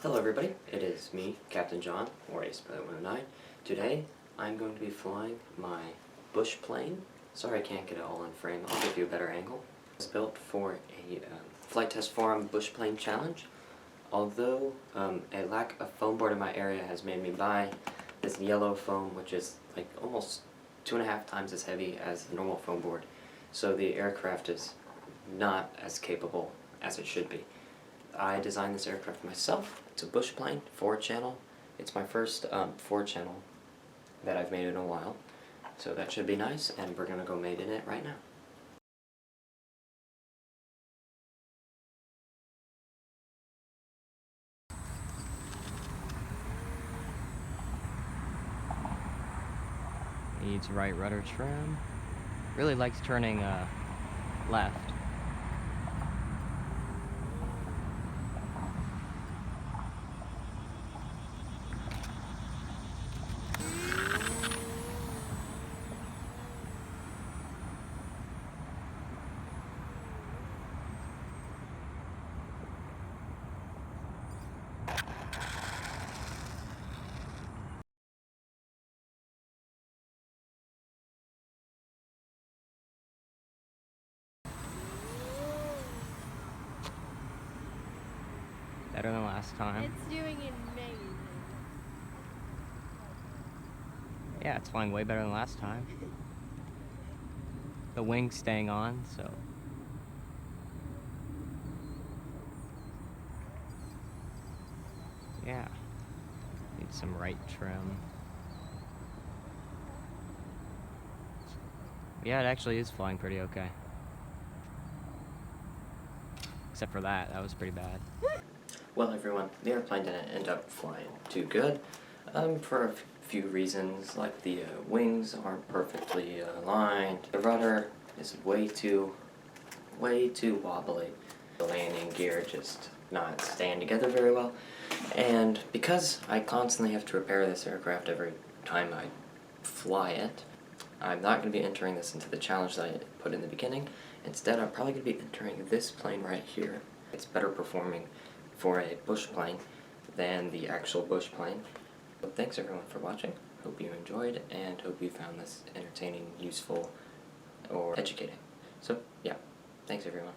Hello everybody, it is me, Captain John, or ACE109. Today, I'm going to be flying my bush plane. Sorry I can't get it all on frame, I'll give you a better angle. It's built for a Flight Test Forum bush plane challenge. Although a lack of foam board in my area has made me buy this yellow foam, which is like almost 2.5 times as heavy as the normal foam board. So the aircraft is not as capable as it should be. I designed this aircraft myself. It's a bush plane, 4-channel. It's my first 4-channel that I've made in a while. So that should be nice, and we're going to go mate in it right now. Needs right rudder trim. Really likes turning left. Better than last time. It's doing amazing. Yeah, it's flying way better than last time. The wing's staying on, so. Yeah. Need some right trim. Yeah, it actually is flying pretty okay. Except for that was pretty bad. Well everyone, the airplane didn't end up flying too good for a few reasons, like the wings aren't perfectly aligned, the rudder is way too wobbly, the landing gear just not staying together very well, and because I constantly have to repair this aircraft every time I fly it, I'm not going to be entering this into the challenge that I put in the beginning. Instead, I'm probably going to be entering this plane right here. It's better performing for a bush plane than the actual bush plane. So thanks everyone for watching. Hope you enjoyed and hope you found this entertaining, useful, or educating. So yeah, thanks everyone.